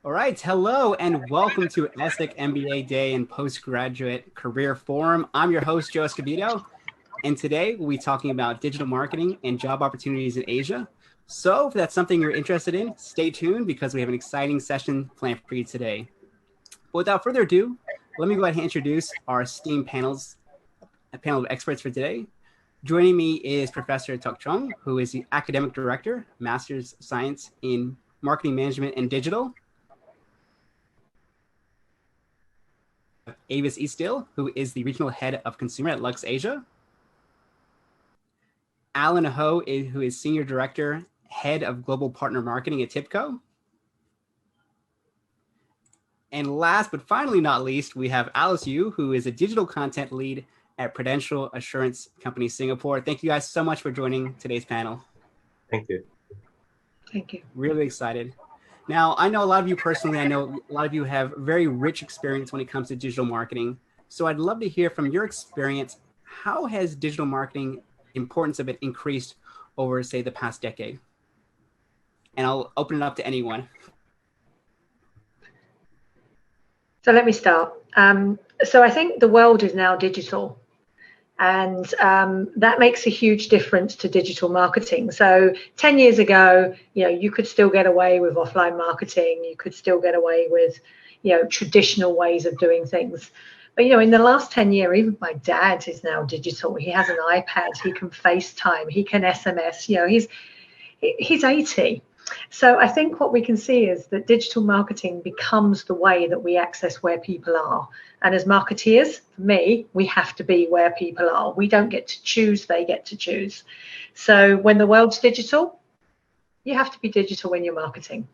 All right, hello and welcome to ESSEC MBA Day and Postgraduate Career Forum. I'm your host, Joe Escobedo, and today we'll be talking about digital marketing and job opportunities in Asia. So if that's something you're interested in, stay tuned because we have an exciting session planned for you today. But without further ado, let me go ahead and introduce our esteemed panel of experts for today. Joining me is Professor Chung, who is the Academic Director, Master's of Science in Marketing Management and Digital. Avis Easteal, who is the Regional Head of Consumer at Luxasia. Alan Ho, who is Senior Director, Head of Global Partner Marketing at TIBCO. And last but finally not least, we have Alice Yu, who is a Digital Content Lead at Prudential Assurance Company Singapore. Thank you guys so much for joining today's panel. Thank you. Thank you. Really excited. Now, I know a lot of you personally, I know a lot of you have very rich experience when it comes to digital marketing. So I'd love to hear from your experience, how has digital marketing importance of it increased over, say, the past decade? And I'll open it up to anyone. So let me start. So I think the world is now digital. And that makes a huge difference to digital marketing. So 10 years ago, you could still get away with offline marketing. You could still get away with, traditional ways of doing things. But, in the last 10 years, even my dad is now digital. He has an iPad. He can FaceTime. He can SMS. He's 80. So I think what we can see is that digital marketing becomes the way that we access where people are. And as marketeers, for me, we have to be where people are. We don't get to choose, they get to choose. So when the world's digital, you have to be digital when you're marketing.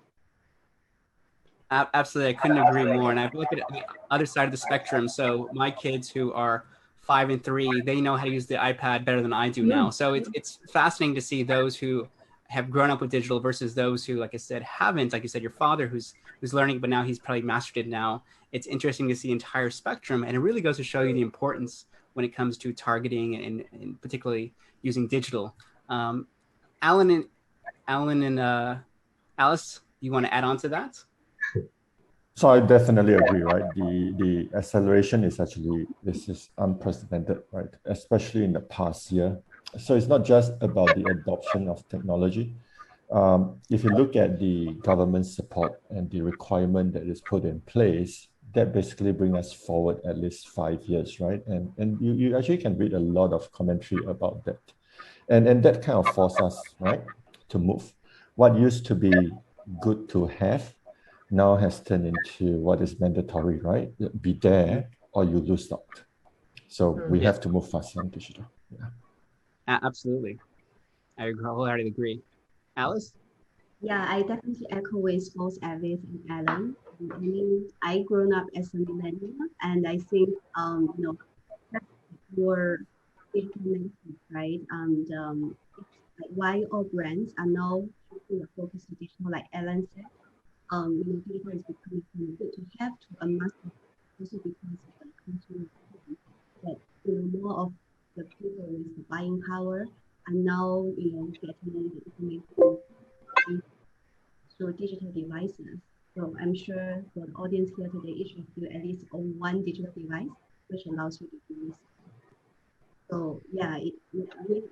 Absolutely, I couldn't agree more. And I look at the other side of the spectrum. So my kids who are 5 and 3, they know how to use the iPad better than I do now. So it's fascinating to see those who have grown up with digital versus those who, like I said, haven't. Like you said, your father who's learning, but now he's probably mastered it now. It's interesting to see the entire spectrum, and it really goes to show you the importance when it comes to targeting and particularly using digital. Alan and Alice, you want to add on to that? So I definitely agree, right? The acceleration is unprecedented, right? Especially in the past year. So it's not just about the adoption of technology. If you look at the government support and the requirement that is put in place, that basically brings us forward at least 5 years, right? And you actually can read a lot of commentary about that. And that kind of forces us, right, to move. What used to be good to have now has turned into what is mandatory, right? Be there or you lose out. So we have to move faster on digital. Yeah. Absolutely. I wholeheartedly agree. Alice? Yeah, I definitely echo with both Avis and Alan. I mean, I grown up as a millennial, and I think, for digital marketing, right? And like why all brands are now shifting the focus to digital, like Alan said. Digital is becoming good to have to a must, also because of the consumer that more of the people with the buying power are now getting the information through digital devices. So I'm sure for the audience here today, each of you at least own one digital device, which allows you to do this. So yeah, it really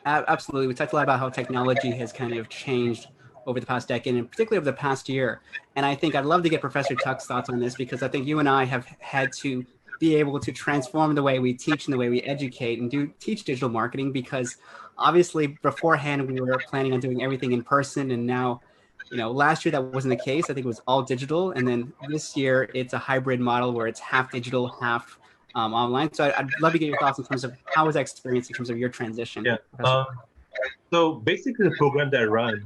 Absolutely. We talked a lot about how technology has kind of changed over the past decade, and particularly over the past year. And I think I'd love to get Professor Tuck's thoughts on this, because I think you and I have had to be able to transform the way we teach and the way we educate and teach digital marketing, because obviously beforehand we were planning on doing everything in person, and now, last year that wasn't the case. I think it was all digital, and then this year it's a hybrid model where it's half digital, half online. So I'd love to get your thoughts in terms of how was that experience in terms of your transition. Yeah. So basically the program that I run,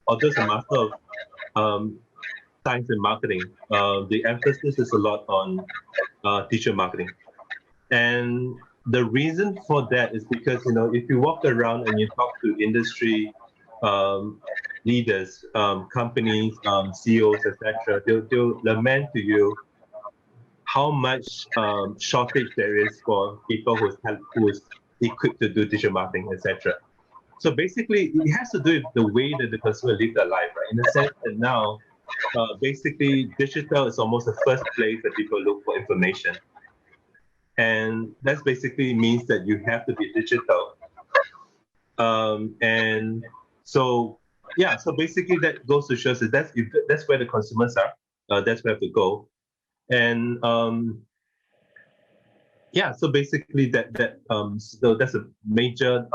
although it's a Master of Science in Marketing, the emphasis is a lot on digital marketing. And the reason for that is because, if you walk around and you talk to industry leaders, companies, CEOs, etc., they'll lament to you how much shortage there is for people who's equipped to do digital marketing, etc. So basically, it has to do with the way that the consumer lives their life, right? In the sense that now, basically, digital is almost the first place that people look for information. And that basically means that you have to be digital. And so, yeah, so basically that goes to show that that's where the consumers are. That's where to go. And yeah, so basically so that's a major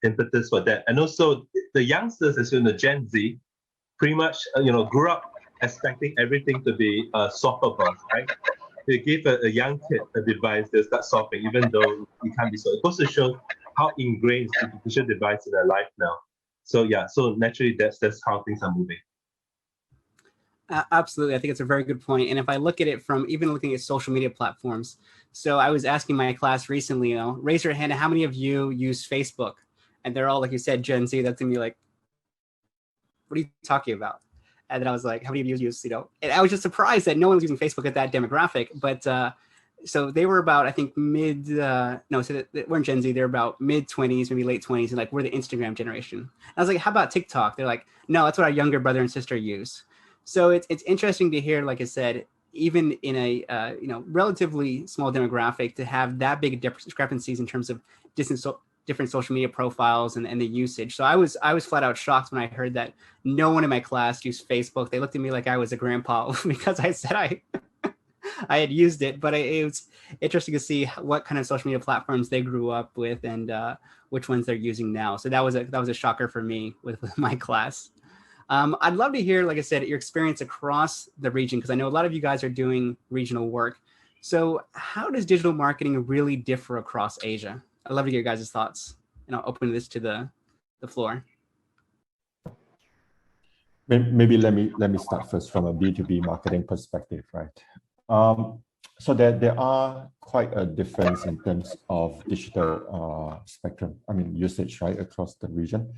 impetus for that. And also the youngsters, as you know, Gen Z, pretty much grew up expecting everything to be solvable, right? They give a young kid a device, they'll start solving, even though it can't be solved. It goes to show how ingrained is the digital device in their life now. So yeah, so naturally that's how things are moving. Absolutely. I think it's a very good point. And if I look at it from even looking at social media platforms, so I was asking my class recently, raise your hand, how many of you use Facebook? And they're all, like you said, Gen Z. That's gonna be like, what are you talking about? And then I was like, how many of you use, and I was just surprised that no one was using Facebook at that demographic. But so they were about, I think so they weren't Gen Z, they're about mid-20s, maybe late 20s, and like, we're the Instagram generation. And I was like, how about TikTok? They're like, no, that's what our younger brother and sister use. So it's interesting to hear, like I said, even in a relatively small demographic, to have that big discrepancies in terms of different social media profiles and the usage. So I was flat out shocked when I heard that no one in my class used Facebook. They looked at me like I was a grandpa because I said I had used it. But it was interesting to see what kind of social media platforms they grew up with and which ones they're using now. So that was a shocker for me with my class. I'd love to hear, like I said, your experience across the region, because I know a lot of you guys are doing regional work. So how does digital marketing really differ across Asia? I'd love to get your guys' thoughts, and I'll open this to the floor. Maybe let me start first from a B2b marketing perspective, right? So there are quite a difference in terms of digital spectrum, usage, right, across the region.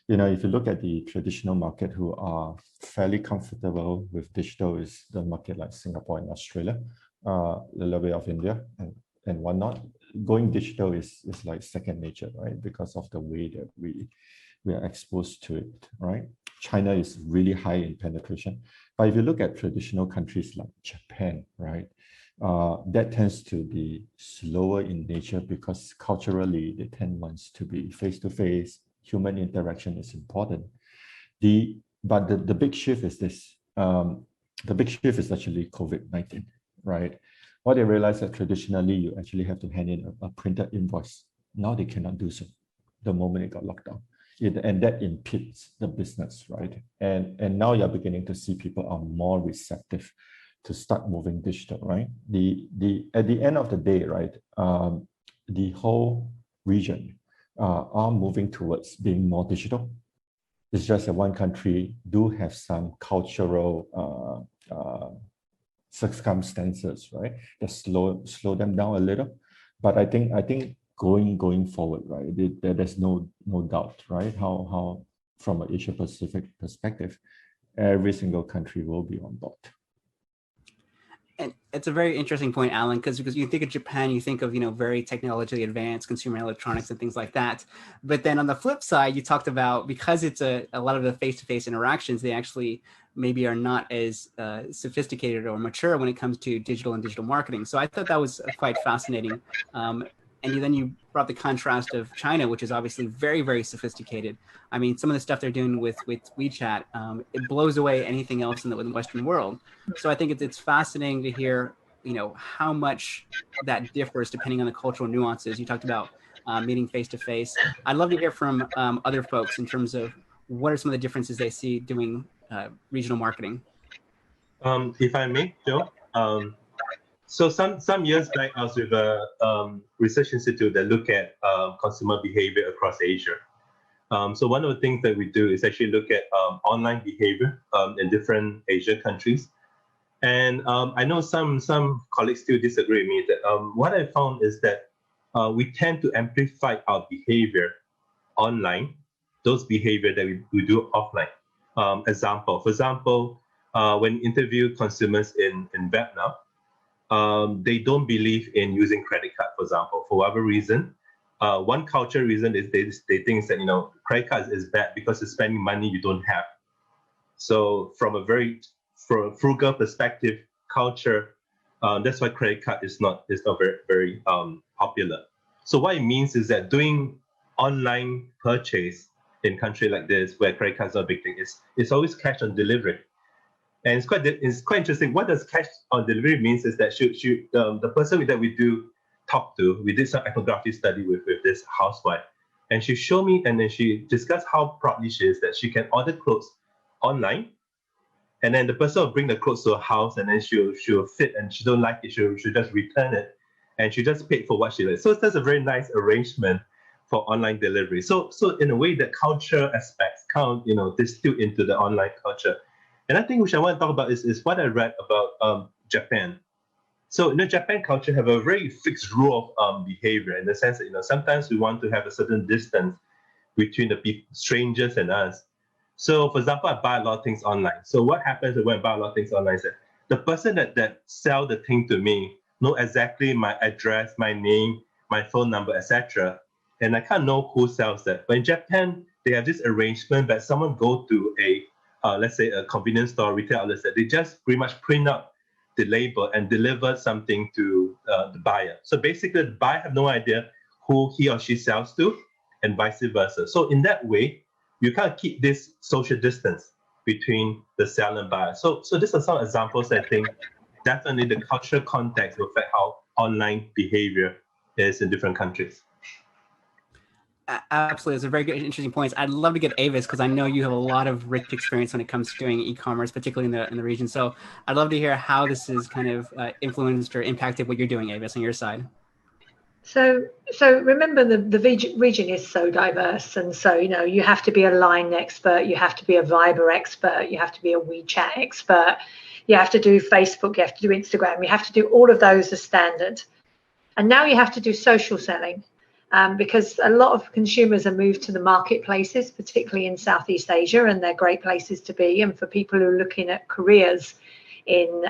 If you look at the traditional market who are fairly comfortable with digital, is the market like Singapore and Australia, a little bit of India and whatnot. Going digital is like second nature, right? Because of the way that we are exposed to it, right? China is really high in penetration. But if you look at traditional countries like Japan, right, that tends to be slower in nature because culturally they tend wants to be face-to-face. Human interaction is important. But the big shift is this. The big shift is actually COVID-19, right? What they realized that traditionally you actually have to hand in a printed invoice. Now they cannot do so the moment it got locked down. And that impedes the business, right? And now you're beginning to see people are more receptive to start moving digital, right? At the end of the day, right, the whole region are moving towards being more digital. It's just that one country do have some cultural circumstances, right, that slow them down a little. But I think going forward, right, there's no doubt, right, how from an Asia Pacific perspective, every single country will be on board. And it's a very interesting point, Alan, because you think of Japan, you think of, very technologically advanced consumer electronics and things like that. But then on the flip side, you talked about, because it's a lot of the face-to-face interactions, they actually maybe are not as sophisticated or mature when it comes to digital and digital marketing. So I thought that was quite fascinating. And then you brought the contrast of China, which is obviously very, very sophisticated. I mean, some of the stuff they're doing with WeChat, it blows away anything else in the Western world. So I think it's fascinating to hear, how much that differs depending on the cultural nuances. You talked about meeting face to face. I'd love to hear from other folks in terms of what are some of the differences they see doing regional marketing. If I may, Joe. So some years back, I was with a research institute that look at consumer behavior across Asia. So one of the things that we do is actually look at online behavior in different Asian countries. And I know some colleagues still disagree with me that what I found is that we tend to amplify our behavior online, those behavior that we do offline. For example, when you interview consumers in Vietnam, they don't believe in using credit card, for example, for whatever reason. One cultural reason is they think that, you know, credit cards is bad because it's spending money you don't have. So from a frugal perspective, culture, that's why credit card is not very popular. So what it means is that doing online purchase in country like this, where credit cards are a big thing, it's always cash on delivery. And it's quite interesting. What does cash on delivery means is that the person that we do talk to, we did some ethnography study with this housewife, and she showed me, and then she discussed how proudly she is that she can order clothes online, and then the person will bring the clothes to her house, and then she'll fit, and she don't like it, she'll just return it, and she just paid for what she likes. So that's a very nice arrangement for online delivery. So in a way, the cultural aspects count, you know, distill into the online culture. And I think which I want to talk about is what I read about Japan. So, you know, Japan culture have a very fixed rule of behavior, in the sense that, you know, sometimes we want to have a certain distance between the strangers and us. So, for example, I buy a lot of things online. So what happens when I buy a lot of things online is that the person that sell the thing to me know exactly my address, my name, my phone number, etc. And I can't know who sells that. But in Japan, they have this arrangement that someone go to let's say a convenience store, retail outlet, that they just pretty much print out the label and deliver something to the buyer. So basically, the buyer have no idea who he or she sells to, and vice versa. So in that way, you can't keep this social distance between the seller and buyer. So these are some examples that I think definitely the cultural context will affect how online behavior is in different countries. Absolutely, it's a very good, interesting points. I'd love to get Avis, because I know you have a lot of rich experience when it comes to doing e-commerce, particularly in the region. So I'd love to hear how this is kind of influenced or impacted what you're doing, Avis, on your side. So remember, the region is so diverse, and so, you know, you have to be a Line expert, you have to be a Viber expert, you have to be a WeChat expert, you have to do Facebook, you have to do Instagram, you have to do all of those as standard. And now you have to do social selling. Because a lot of consumers are moved to the marketplaces, particularly in Southeast Asia, and they're great places to be. And for people who are looking at careers in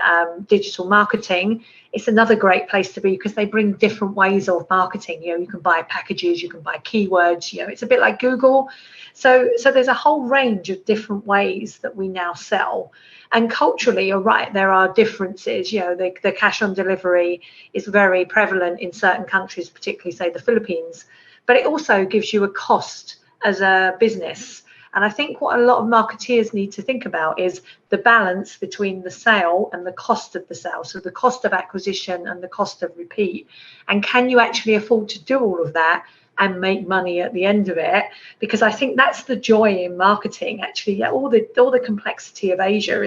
digital marketing, it's another great place to be, because they bring different ways of marketing. You know, you can buy packages, you can buy keywords, you know, it's a bit like Google. So there's a whole range of different ways that we now sell. And culturally, you're right, there are differences. You know, the cash on delivery is very prevalent in certain countries, particularly, say, the Philippines. But it also gives you a cost as a business. And I think what a lot of marketeers need to think about is the balance between the sale and the cost of the sale. So the cost of acquisition and the cost of repeat. And can you actually afford to do all of that and make money at the end of it? Because I think that's the joy in marketing. Actually, all the complexity of Asia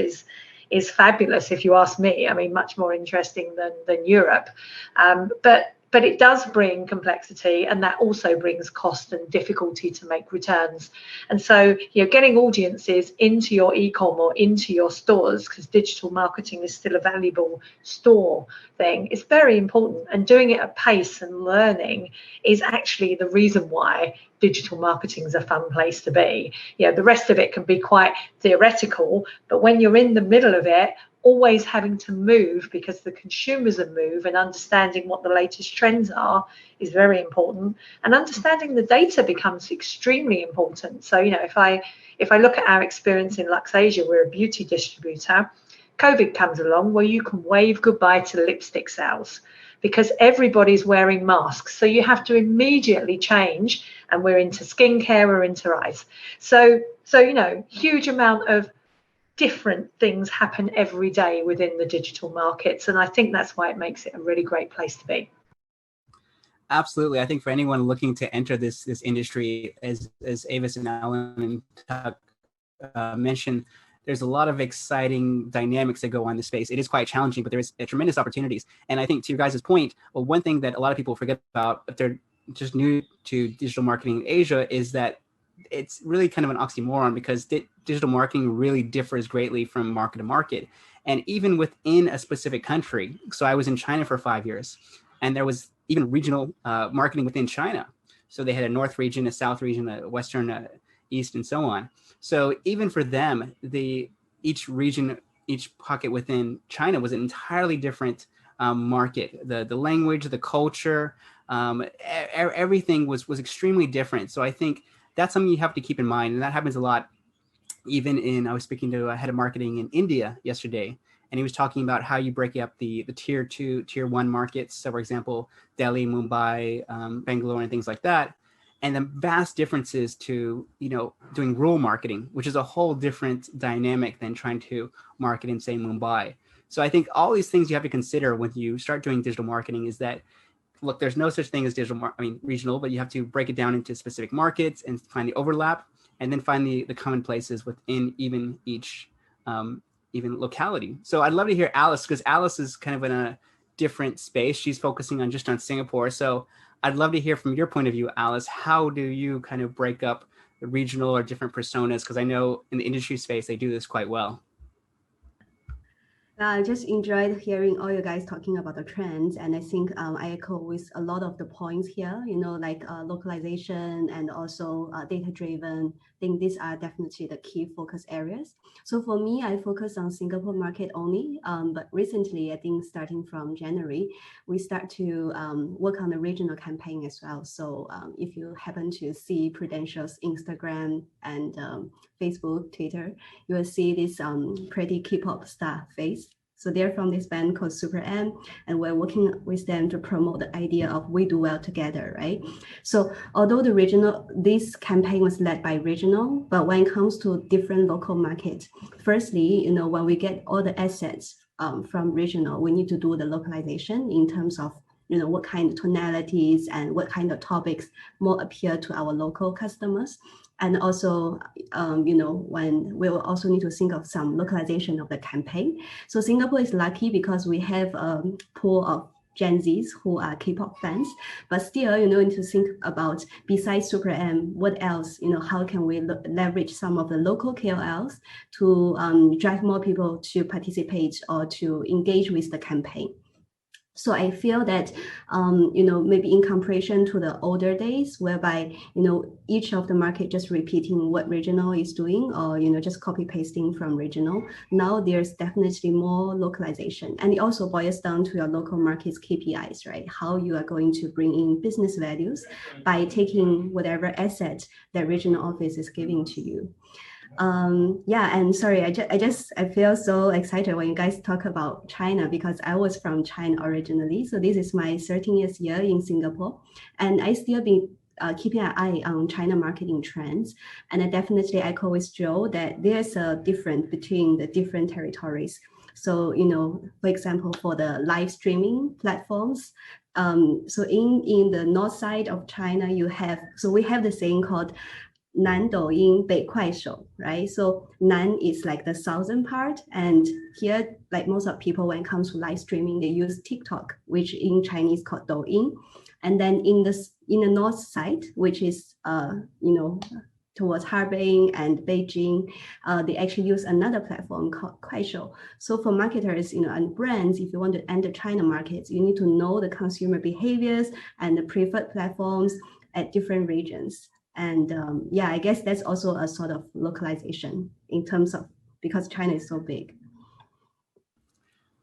is fabulous, if you ask me. I mean, much more interesting than Europe. But it does bring complexity, and that also brings cost and difficulty to make returns. And so, you know, getting audiences into your e-com or into your stores, because digital marketing is still a valuable store thing, is very important. And doing it at pace and learning is actually the reason why digital marketing is a fun place to be. You know, the rest of it can be quite theoretical, but when you're in the middle of it, always having to move because the consumers are move, and understanding what the latest trends are is very important. And understanding the data becomes extremely important. So, you know, if I look at our experience in Luxasia, we're a beauty distributor. COVID comes along where you can wave goodbye to lipstick sales because everybody's wearing masks. So you have to immediately change, and we're into skincare, we're into eyes. So you know, huge amount of different things happen every day within the digital markets, and I think that's why it makes it a really great place to be. Absolutely. I think for anyone looking to enter this industry, as Avis and Alan and Tuck mentioned, there's a lot of exciting dynamics that go on in the space. It is quite challenging, but there's tremendous opportunities. And I think, to your guys' point, well, one thing that a lot of people forget about if they're just new to digital marketing in Asia is that it's really kind of an oxymoron, because digital marketing really differs greatly from market to market, and even within a specific country. So I was in China for 5 years, and there was even regional marketing within China. So they had a north region, a south region, a western, east, and so on. So even for them, each region, each pocket within China was an entirely different market. The language, the culture, Everything was extremely different. So I think that's something you have to keep in mind. And that happens a lot. Even I was speaking to a head of marketing in India yesterday, and he was talking about how you break up the tier 2, tier 1 markets. So for example, Delhi, Mumbai, Bangalore, and things like that. And the vast differences to, doing rural marketing, which is a whole different dynamic than trying to market in, say, Mumbai. So I think all these things you have to consider when you start doing digital marketing is that, look, there's no such thing as regional, but you have to break it down into specific markets and find the overlap, and then find the common places within even each even locality. So I'd love to hear Alice, because Alice is kind of in a different space. She's focusing on Singapore. So I'd love to hear from your point of view, Alice, how do you kind of break up the regional or different personas? Because I know in the industry space, they do this quite well. I just enjoyed hearing all you guys talking about the trends, and I think I echo with a lot of the points here, like localization and also data-driven. I think these are definitely the key focus areas. So for me, I focus on Singapore market only, but recently, I think starting from January, we start to work on the regional campaign as well. So if you happen to see Prudential's Instagram and Facebook, Twitter, you will see this pretty K-pop star face. So they're from this band called Super M, and we're working with them to promote the idea of we do well together, right? So although this campaign was led by regional, but when it comes to different local markets, firstly, when we get all the assets from regional, we need to do the localization in terms of what kind of tonalities and what kind of topics more appeal to our local customers. And also, when we will also need to think of some localization of the campaign. So Singapore is lucky because we have a pool of Gen Zs who are K-pop fans, but still, need to think about, besides Super M, what else, how can we leverage some of the local KOLs to drive more people to participate or to engage with the campaign. So I feel that, maybe in comparison to the older days, whereby, each of the market just repeating what regional is doing, or, just copy pasting from regional. Now there's definitely more localization. And it also boils down to your local market's KPIs, right? How you are going to bring in business values by taking whatever asset that regional office is giving to you. And sorry, I feel so excited when you guys talk about China, because I was from China originally. So this is my 13th year in Singapore, and I still been keeping an eye on China marketing trends. And I definitely echo with Joe that there's a difference between the different territories. So, for example, for the live streaming platforms, so in the north side of China, we have the saying called 南抖音北快手, right? So Nan is like the southern part, and here, like most of people, when it comes to live streaming, they use TikTok, which in Chinese called Douyin. And then in the north side, which is towards Harbin and Beijing, they actually use another platform called Kuaishou. So for marketers, and brands, if you want to enter China markets, you need to know the consumer behaviors and the preferred platforms at different regions. And I guess that's also a sort of localization in terms of, because China is so big.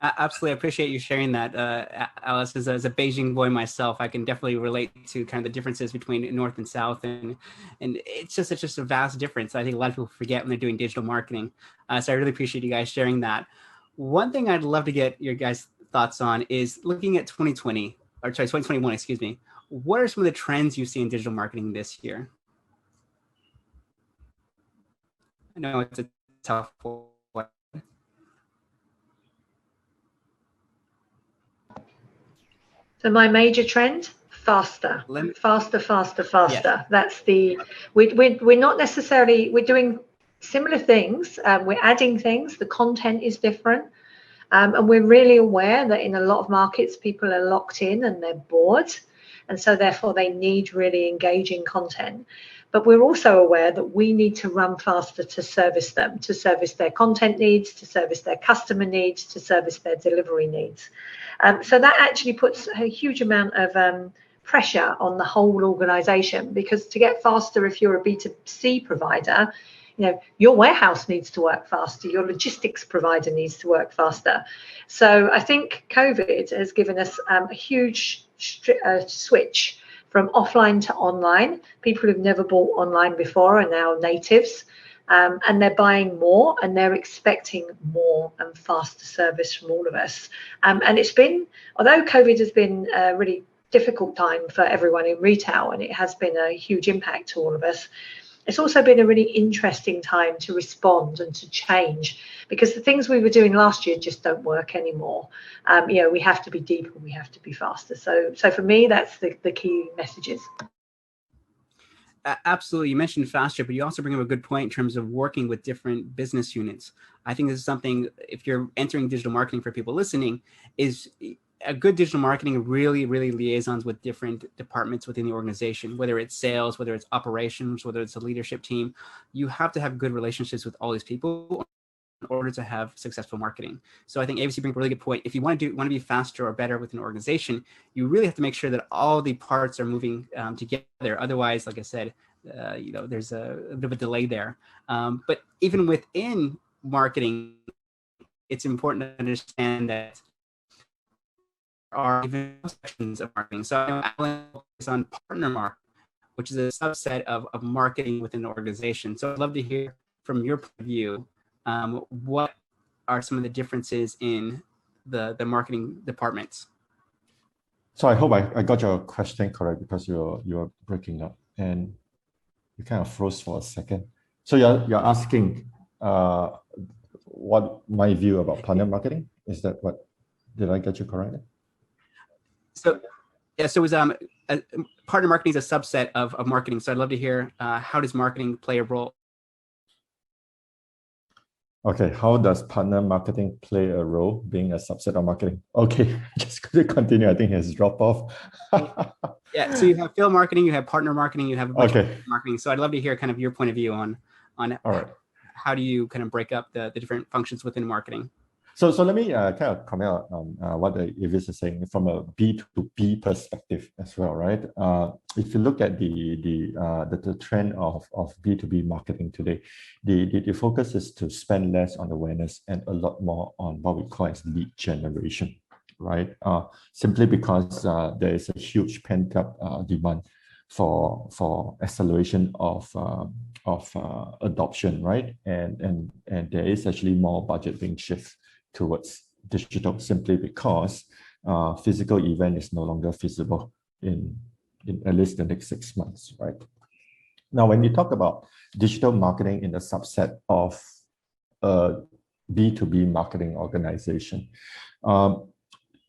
Absolutely. I appreciate you sharing that, Alice. As a Beijing boy myself, I can definitely relate to kind of the differences between North and South. And it's just a vast difference. I think a lot of people forget when they're doing digital marketing. So I really appreciate you guys sharing that. One thing I'd love to get your guys' thoughts on is looking at 2021, excuse me. What are some of the trends you see in digital marketing this year? I know it's a tough one. So my major trend, faster. Yes. That's we're not necessarily, we're doing similar things. We're adding things. The content is different. And we're really aware that in a lot of markets, people are locked in and they're bored. And so therefore they need really engaging content. But we're also aware that we need to run faster to service them, to service their content needs, to service their customer needs, to service their delivery needs. So that actually puts a huge amount of pressure on the whole organization, because to get faster, if you're a B2C provider, your warehouse needs to work faster, your logistics provider needs to work faster. So I think COVID has given us a huge switch from offline to online. People who've never bought online before are now natives, and they're buying more and they're expecting more and faster service from all of us. And it's been, although COVID has been a really difficult time for everyone in retail, and it has been a huge impact to all of us, it's also been a really interesting time to respond and to change, because the things we were doing last year just don't work anymore. We have to be deeper, we have to be faster. So for me, that's the key messages. Absolutely. You mentioned faster, but you also bring up a good point in terms of working with different business units. I think this is something, if you're entering digital marketing for people listening, is a good digital marketing really liaisons with different departments within the organization, whether it's sales, whether it's operations, whether it's a leadership team. You have to have good relationships with all these people in order to have successful marketing. So I think Avis, you bring up a really good point. If you want to be faster or better with an organization, you really have to make sure that all the parts are moving together. Otherwise, like I said, there's a bit of a delay there. But even within marketing, it's important to understand that are even sections of marketing. So I know Alan is on partner marketing, which is a subset of marketing within an organization. So I'd love to hear from your point of view, what are some of the differences in the marketing departments? So I hope I got your question correct, because you're breaking up and you kind of froze for a second. So you're asking what my view about partner marketing? Is that what, did I get you correct? So yeah, so it was partner marketing is a subset of marketing. So I'd love to hear how does marketing play a role? Okay, how does partner marketing play a role being a subset of marketing? Okay, just going to continue. I think it has dropped off. Yeah, so you have field marketing, you have partner marketing, you have a bunch of marketing. So I'd love to hear kind of your point of view on all right. How do you kind of break up the different functions within marketing? So let me kind of comment on what Avis is saying from a B2B perspective as well, right? If you look at the trend of B2B marketing today, the focus is to spend less on awareness and a lot more on what we call as lead generation, right? Simply because there is a huge pent-up demand for acceleration of adoption, right? And there is actually more budget being shifted towards digital, simply because physical event is no longer feasible in at least the next 6 months, right? Now, when you talk about digital marketing in the subset of a B2B marketing organization,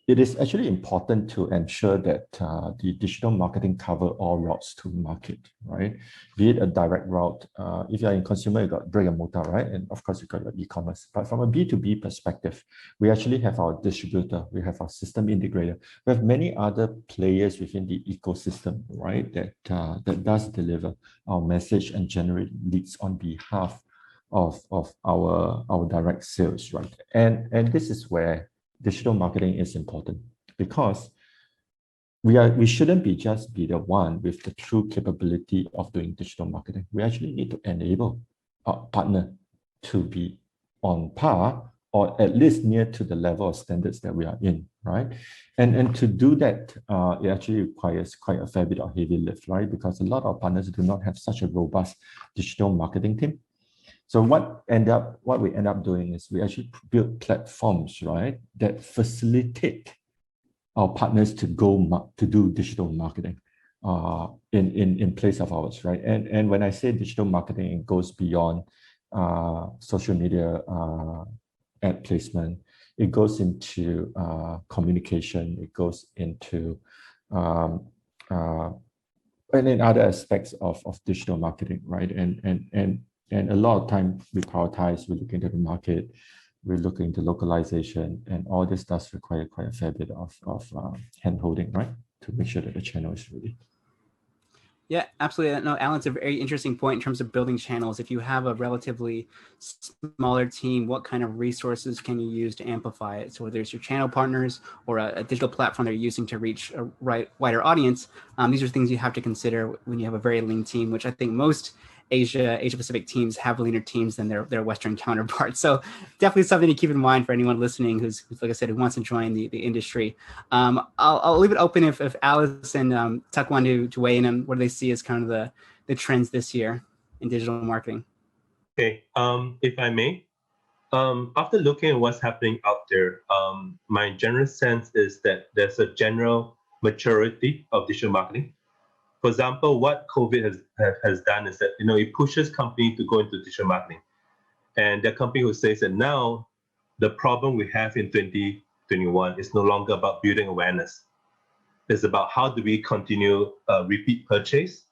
it is actually important to ensure that the digital marketing cover all routes to market, right? Be it a direct route. If you're in consumer, you got brick and mortar, right? And of course, you got your e-commerce. But from a B2B perspective, we actually have our distributor, we have our system integrator, we have many other players within the ecosystem, right? That does deliver our message and generate leads on behalf of our direct sales, right? And this is where digital marketing is important, because we shouldn't just be the one with the true capability of doing digital marketing. We actually need to enable our partner to be on par, or at least near to the level of standards that we are in, right? And to do that, it actually requires quite a fair bit of heavy lift, right? Because a lot of partners do not have such a robust digital marketing team. So what we end up doing is we actually build platforms, right, that facilitate our partners to do digital marketing in place of ours, right? And when I say digital marketing, it goes beyond social media ad placement. It goes into communication. It goes into and in other aspects of digital marketing, right? And a lot of time we prioritize, we look into the market, we look into localization, and all this does require quite a fair bit of hand-holding, right? To make sure that the channel is ready. Yeah, absolutely. No, Alan's a very interesting point in terms of building channels. If you have a relatively smaller team, what kind of resources can you use to amplify it? So whether it's your channel partners or a digital platform they're using to reach a wider audience, these are things you have to consider when you have a very lean team, which I think most Asia Pacific teams have leaner teams than their Western counterparts. So definitely something to keep in mind for anyone listening who's like I said, who wants to join the industry. I'll leave it open if Alice and Tuck want to weigh in on what they see as kind of the trends this year in digital marketing. Okay, if I may, after looking at what's happening out there, my general sense is that there's a general maturity of digital marketing. For example, what COVID has done is that it pushes companies to go into digital marketing, and there are companies who says that now the problem we have in 2021 is no longer about building awareness. It's about how do we continue repeat purchase,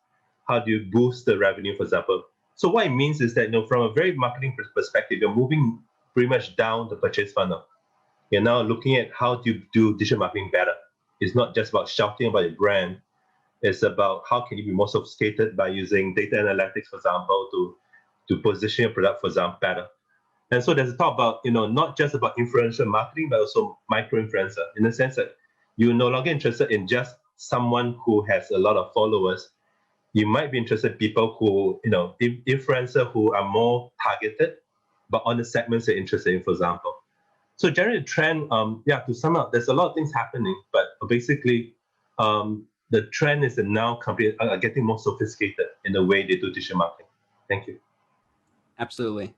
how do you boost the revenue, for example. So what it means is that from a very marketing perspective, you're moving pretty much down the purchase funnel. You're now looking at how do you do digital marketing better. It's not just about shouting about your brand. It's about how can you be more sophisticated by using data analytics, for example, to position your product, for example, better. And so there's a talk about, not just about influencer marketing, but also micro-influencer, in the sense that you're no longer interested in just someone who has a lot of followers. You might be interested in people who, influencer who are more targeted, but on the segments they're interested in, for example. So generally the trend, to sum up, there's a lot of things happening, but basically, the trend is that now companies are getting more sophisticated in the way they do digital marketing. Thank you. Absolutely.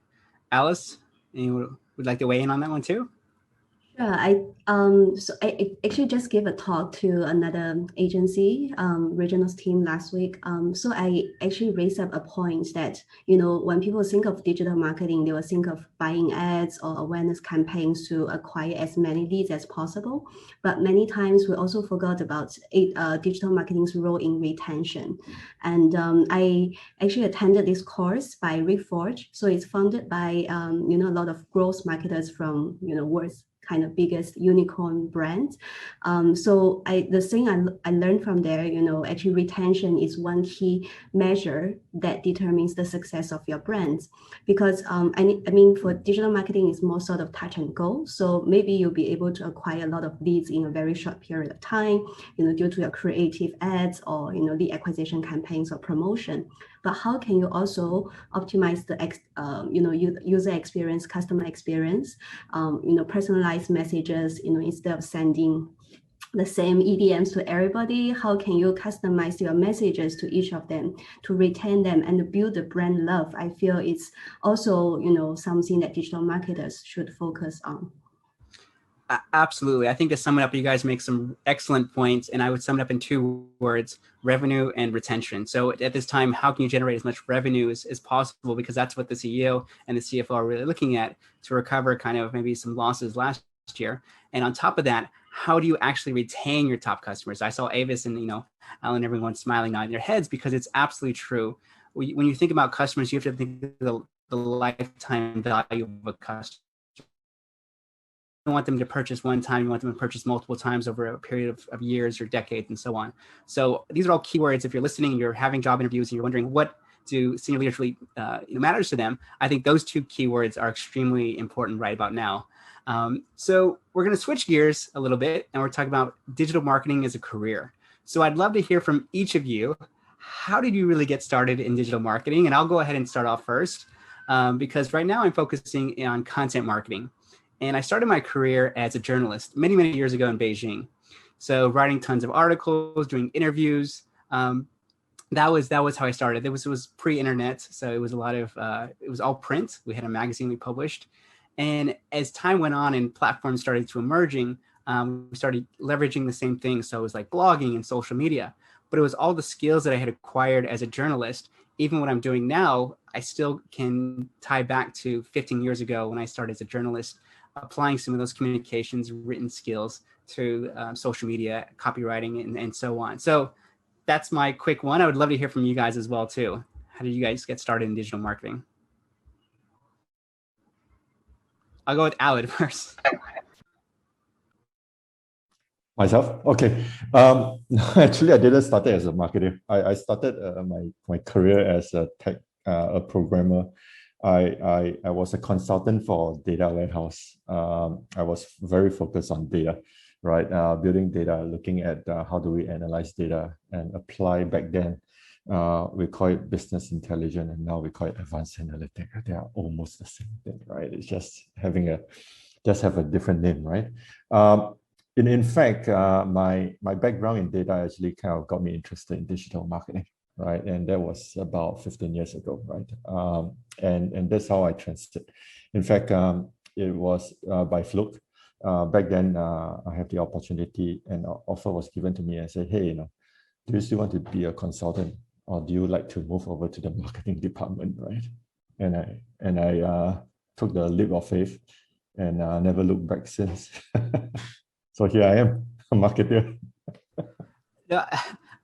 Alice, you would like to weigh in on that one too? Sure. So I actually just gave a talk to another agency, regionals team last week. So I actually raised up a point that, when people think of digital marketing, they will think of buying ads or awareness campaigns to acquire as many leads as possible. But many times we also forgot about digital marketing's role in retention. And I actually attended this course by Reforge. So it's funded by, a lot of growth marketers from, world's kind of biggest unicorn brands. So the thing I learned from there, actually retention is one key measure that determines the success of your brands. Because I mean, for digital marketing, it's more sort of touch and go. So maybe you'll be able to acquire a lot of leads in a very short period of time, due to your creative ads or, lead acquisition campaigns or promotion. But how can you also optimize the user experience, customer experience, personalized messages, instead of sending the same EDMs to everybody? How can you customize your messages to each of them to retain them and build the brand love? I feel it's also, something that digital marketers should focus on. Absolutely. I think to sum it up, you guys make some excellent points, and I would sum it up in 2 words: revenue and retention. So at this time, how can you generate as much revenue as possible? Because that's what the CEO and the CFO are really looking at to recover kind of maybe some losses last year. And on top of that, how do you actually retain your top customers? I saw Avis and, Alan, everyone smiling, nodding their heads, because it's absolutely true. When you think about customers, you have to think of the lifetime value of a customer. You don't want them to purchase one time, you want them to purchase multiple times over a period of years or decades and so on. So these are all keywords. If you're listening and you're having job interviews and you're wondering what do senior leaders really matters to them, I think those 2 keywords are extremely important right about now. So we're going to switch gears a little bit, and we're talking about digital marketing as a career. So I'd love to hear from each of you. How did you really get started in digital marketing? And I'll go ahead and start off first, because right now I'm focusing on content marketing. And I started my career as a journalist many, many years ago in Beijing. So writing tons of articles, doing interviews. That was how I started. It was pre-internet, so it was a lot of it was all print. We had a magazine we published, and as time went on and platforms started to emerging, we started leveraging the same thing. So it was like blogging and social media, but it was all the skills that I had acquired as a journalist. Even what I'm doing now, I still can tie back to 15 years ago when I started as a journalist, applying some of those communications, written skills to social media, copywriting, and so on. So that's my quick one. I would love to hear from you guys as well too. How did you guys get started in digital marketing? I'll go with Alid first. Myself? Okay. Actually, I didn't start as a marketer. I started my career as a programmer. I was a consultant for data warehouse. I was very focused on data, right? Building data, looking at how do we analyze data and apply back then We call it business intelligence, and now we call it advanced analytics. They are almost the same thing, right? It's just have a different name, right? In fact, my background in data actually kind of got me interested in digital marketing, right? And that was about 15 years ago, right? And that's how I transited. In fact, it was by fluke. Back then, I had the opportunity, and an offer was given to me and said, hey, do you still want to be a consultant, or do you like to move over to the marketing department, right? And I took the leap of faith and never looked back since. So here I am, a marketer. Yeah,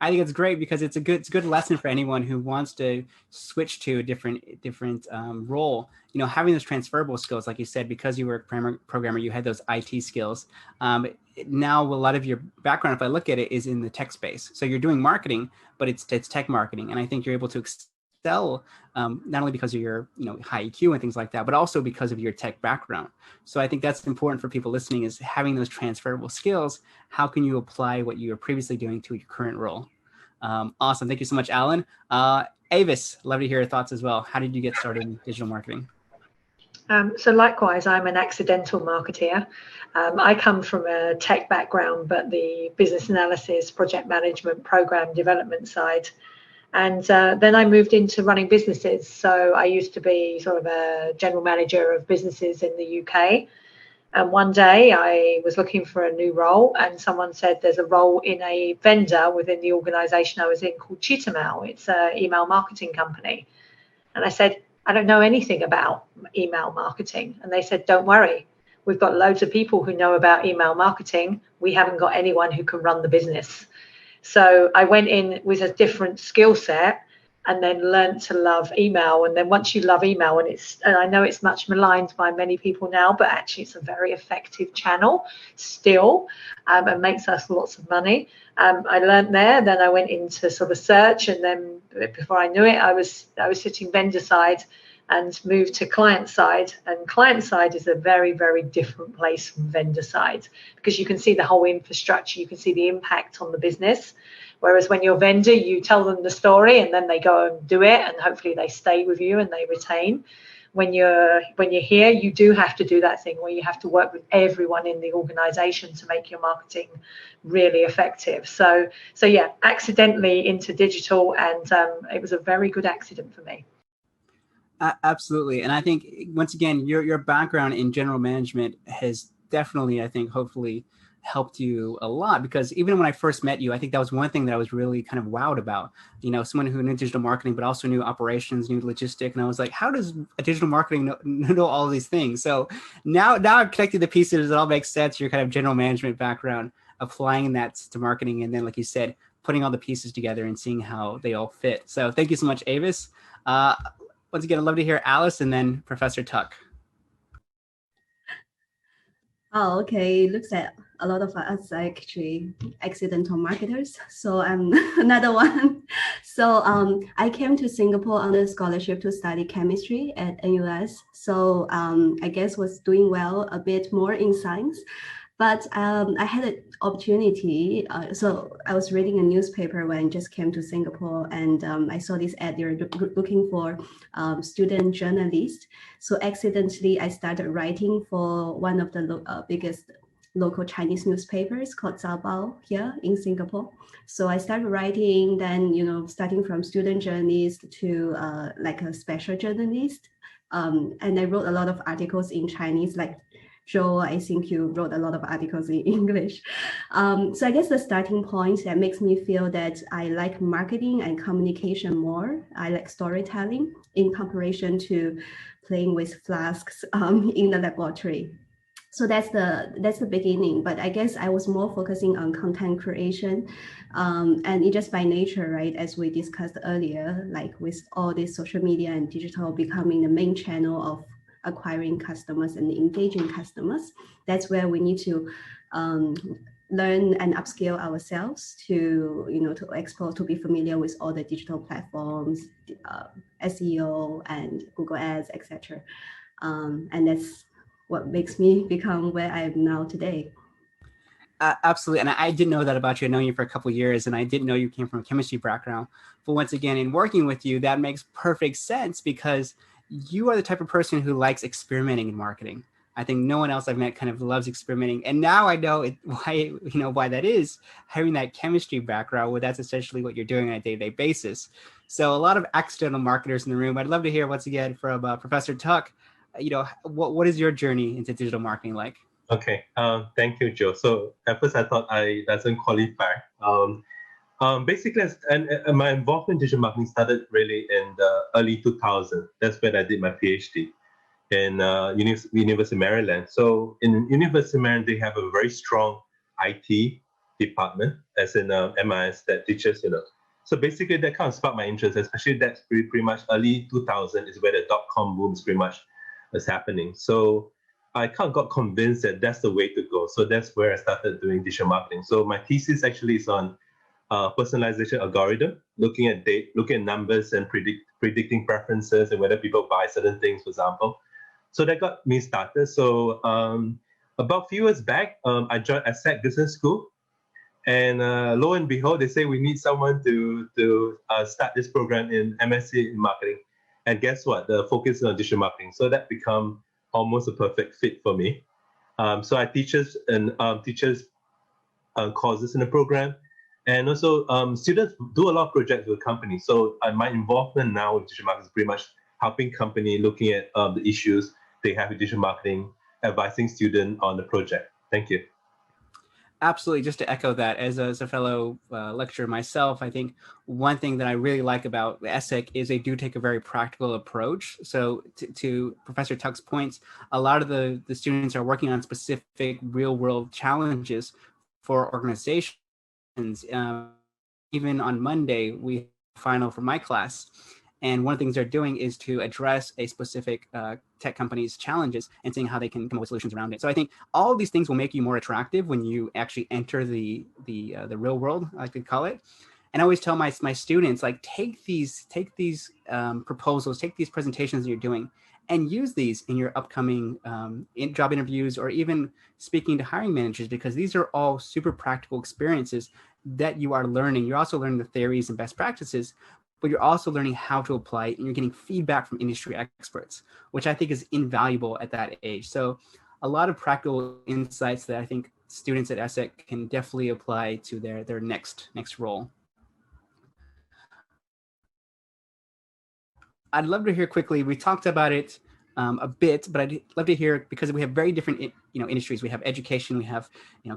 I think it's great because it's a good lesson for anyone who wants to switch to a different role. Having those transferable skills, like you said, because you were a programmer, you had those IT skills. Now, a lot of your background, if I look at it, is in the tech space. So you're doing marketing, but it's tech marketing, and I think you're able to excel not only because of your high EQ and things like that, but also because of your tech background. So I think that's important for people listening, is having those transferable skills. How can you apply what you were previously doing to your current role? Awesome. Thank you so much, Alan. Avis, love to hear your thoughts as well. How did you get started in digital marketing? So likewise, I'm an accidental marketeer. I come from a tech background, but the business analysis, project management, program development side. And then I moved into running businesses. So I used to be sort of a general manager of businesses in the UK. And one day I was looking for a new role, and someone said there's a role in a vendor within the organization I was in called Cheetahmail. It's an email marketing company. And I said, I don't know anything about email marketing. And they said, don't worry. We've got loads of people who know about email marketing. We haven't got anyone who can run the business. So I went in with a different skill set and then learned to love email. And then once you love email, and I know it's much maligned by many people now, but actually it's a very effective channel still, and makes us lots of money. I learned there, then I went into sort of search, and then before I knew it, I was sitting vendor side and moved to client side. And client side is a very, very different place from vendor side, because you can see the whole infrastructure, you can see the impact on the business. Whereas when you're vendor, you tell them the story and then they go and do it, and hopefully they stay with you and they retain. When you're here, you do have to do that thing where you have to work with everyone in the organization to make your marketing really effective. So yeah, accidentally into digital, and it was a very good accident for me. Absolutely. And I think, once again, your background in general management has definitely, I think, hopefully helped you a lot, because even when I first met you, I think that was one thing that I was really kind of wowed about, someone who knew digital marketing, but also knew operations, knew logistic. And I was like, how does a digital marketing know all of these things? So now I've connected the pieces. It all makes sense. Your kind of general management background, applying that to marketing. And then, like you said, putting all the pieces together and seeing how they all fit. So thank you so much, Avis. Once again, I'd love to hear Alice and then Professor Tuck. Oh, okay. Looks like a lot of us are actually accidental marketers. So I'm another one. So I came to Singapore on a scholarship to study chemistry at NUS. So I guess was doing well a bit more in science. But I had an opportunity. So I was reading a newspaper when I just came to Singapore, and I saw this ad. They're looking for student journalists. So accidentally, I started writing for one of the biggest local Chinese newspapers called Zaobao here in Singapore. So I started writing, then starting from student journalist to like a special journalist, and I wrote a lot of articles in Chinese, like Joe, I think you wrote a lot of articles in English. So I guess the starting point that makes me feel that I like marketing and communication more. I like storytelling in comparison to playing with flasks in the laboratory. So that's the beginning. But I guess I was more focusing on content creation, and it just by nature, right? As we discussed earlier, like with all this social media and digital becoming the main channel of acquiring customers and engaging customers, that's where we need to learn and upskill ourselves to to explore, to be familiar with all the digital platforms, SEO and Google Ads, etc. And that's what makes me become where I am now today. Absolutely. And I didn't know that about you. I've known you for a couple of years, and I didn't know you came from a chemistry background. But once again, in working with you, that makes perfect sense because you are the type of person who likes experimenting in marketing. I think no one else I've met kind of loves experimenting. And now I know why that is, having that chemistry background, where that's essentially what you're doing on a day-to-day basis. So a lot of accidental marketers in the room. I'd love to hear once again from Professor Tuck, what is your journey into digital marketing like? Okay, thank you, Joe. So at first I thought I doesn't qualify. Basically, my involvement in digital marketing started really in the early 2000s. That's when I did my PhD in University of Maryland. So in University of Maryland, they have a very strong IT department, as in MIS, that teaches, So basically, that kind of sparked my interest, especially that's pretty much early 2000 is where the dot-com boom is pretty much was happening. So I kind of got convinced that that's the way to go. So that's where I started doing digital marketing. So my thesis actually is on personalization algorithm, looking at numbers and predicting preferences and whether people buy certain things, for example. So that got me started. So about a few years back, I joined ESSEC Business School. And lo and behold, they say we need someone to start this program in MSc in marketing. And guess what? The focus is on digital marketing. So that become almost a perfect fit for me. So I teaches courses in the program. And also students do a lot of projects with companies. So my involvement now with digital marketing is pretty much helping company looking at the issues they have with digital marketing, advising students on the project. Thank you. Absolutely. Just to echo that, as a fellow lecturer myself, I think one thing that I really like about ESSEC is they do take a very practical approach. So to Professor Tuck's points, a lot of the students are working on specific real world challenges for organizations. Even on Monday, we have a final for my class. And one of the things they're doing is to address a specific tech company's challenges and seeing how they can come up with solutions around it. So I think all of these things will make you more attractive when you actually enter the real world, I could call it. And I always tell my students, like, take these proposals, take these presentations that you're doing, and use these in your upcoming job interviews or even speaking to hiring managers, because these are all super practical experiences that you are learning. You're also learning the theories and best practices, but you're also learning how to apply it, and you're getting feedback from industry experts, which I think is invaluable at that age. So a lot of practical insights that I think students at ESSEC can definitely apply to their next role. I'd love to hear quickly, we talked about it a bit, but I'd love to hear, because we have very different industries. We have education, we have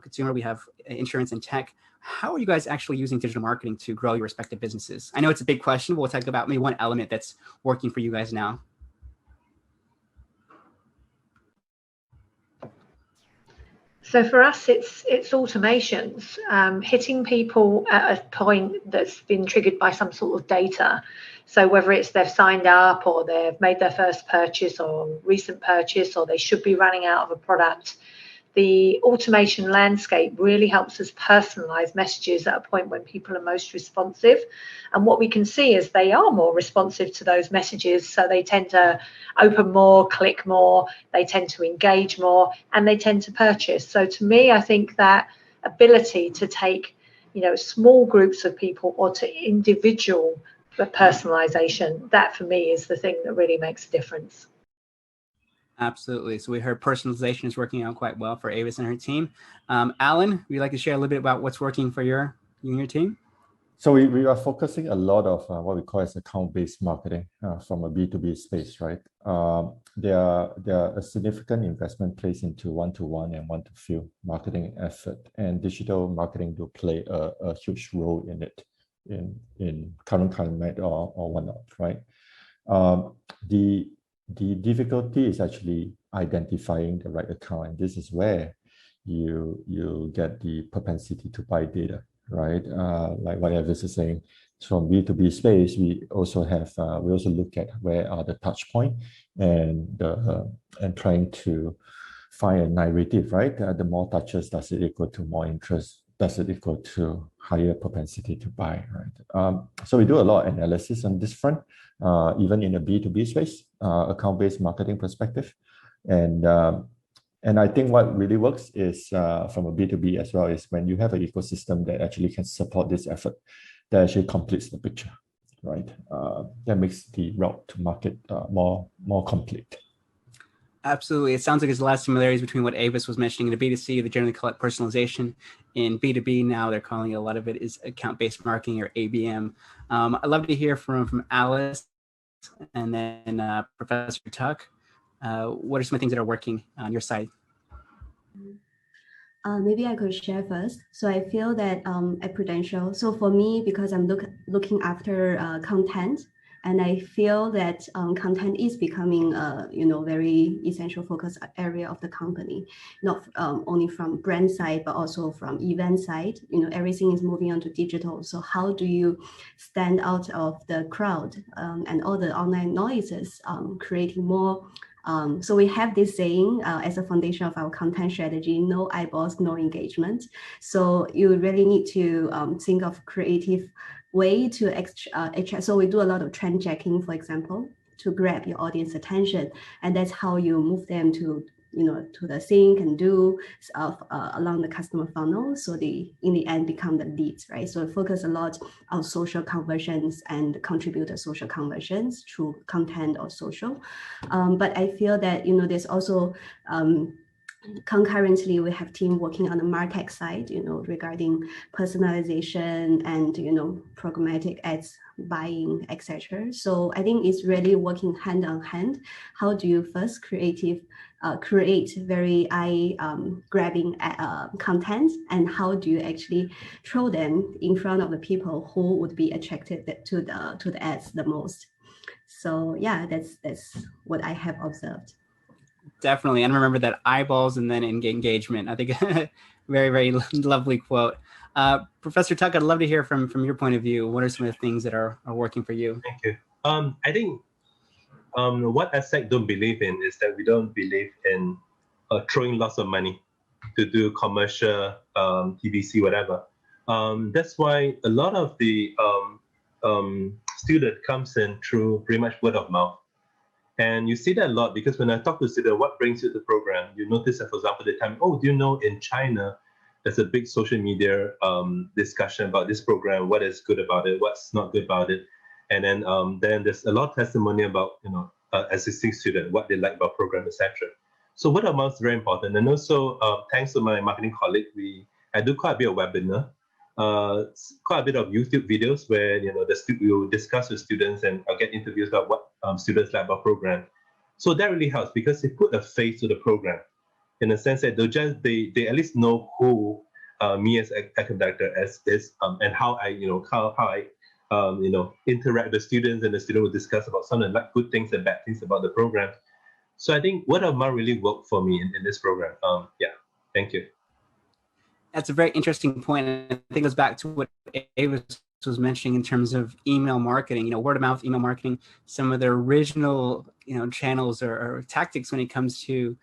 consumer, we have insurance and tech. How are you guys actually using digital marketing to grow your respective businesses? I know it's a big question, but we'll talk about maybe one element that's working for you guys now. So for us, it's automations, hitting people at a point that's been triggered by some sort of data. So whether it's they've signed up or they've made their first purchase or recent purchase, or they should be running out of a product, the automation landscape really helps us personalize messages at a point when people are most responsive. And what we can see is they are more responsive to those messages. So they tend to open more, click more, they tend to engage more, and they tend to purchase. So to me, I think that ability to take, small groups of people or to individual personalization, that for me is the thing that really makes a difference. Absolutely. So we heard personalization is working out quite well for Avis and her team. Alan, would you like to share a little bit about what's working for you and your team? So we are focusing a lot of what we call as account-based marketing from a B2B space, right? There are a significant investment placed into one-to-one and one-to-few marketing effort, and digital marketing do play a huge role in it, in current climate or whatnot, right? The difficulty is actually identifying the right account, and this is where you get the propensity to buy data, right? Like what Avis is saying, from B2B space, we also look at where are the touch point and trying to find a narrative, right? The more touches, does it equal to more interest? Does it equal to higher propensity to buy, right? So we do a lot of analysis on this front, even in a B2B space, account-based marketing perspective. And And I think what really works is from a B2B as well is when you have an ecosystem that actually can support this effort, that actually completes the picture, right? That makes the route to market more complete. Absolutely. It sounds like there's a lot of similarities between what Avis was mentioning in the B2C, they generally call it personalization. In B2B now, they're calling a lot of it is account-based marketing or ABM. I'd love to hear from Alice and then Professor Tuck. What are some of the things that are working on your side? Maybe I could share first. So I feel that at Prudential, so for me, because I'm looking after content, and I feel that content is becoming very essential focus area of the company, not only from brand side, but also from event side. Everything is moving on to digital. So how do you stand out of the crowd and all the online noises, creating more. So we have this saying as a foundation of our content strategy, no eyeballs, no engagement. So you really need to think of creative way to attract. So we do a lot of trend checking, for example, to grab your audience attention. And that's how you move them to the think and do along the customer funnel. So they, in the end, become the leads, right? So we focus a lot on social conversions and contributor social conversions through content or social. But I feel that, there's also concurrently, we have team working on the market side, regarding personalization and, programmatic ads buying, etc. So I think it's really working hand on hand. How do you first create very eye-grabbing content, and how do you actually throw them in front of the people who would be attracted to the ads the most? So yeah, that's what I have observed. Definitely. And remember that eyeballs and then engagement. I think very, very lovely quote. Professor Tuck, I'd love to hear from your point of view. What are some of the things that are working for you? Thank you. I think what ESSEC don't believe in is that we don't believe in throwing lots of money to do commercial, TVC, whatever. That's why a lot of the student comes in through pretty much word of mouth. And you see that a lot because when I talk to students, what brings you to the program? You notice that, for example, they tell me, oh, do you know in China, there's a big social media discussion about this program, what is good about it, what's not good about it. And then there's a lot of testimony about, assisting students, what they like about program, etc. So word of mouth is very important. And also, thanks to my marketing colleague, I do quite a bit of webinar, quite a bit of YouTube videos where we'll discuss with students and I'll get interviews about what students like about program. So that really helps because they put a face to the program in the sense that they at least know who me as a conductor as is and how I interact with the students, and the student will discuss about some of the good things and bad things about the program. So I think word of mouth really worked for me in this program. Thank you. That's a very interesting point. And I think it goes back to what Avis was mentioning in terms of email marketing, word of mouth, email marketing, some of the original, channels or tactics when it comes to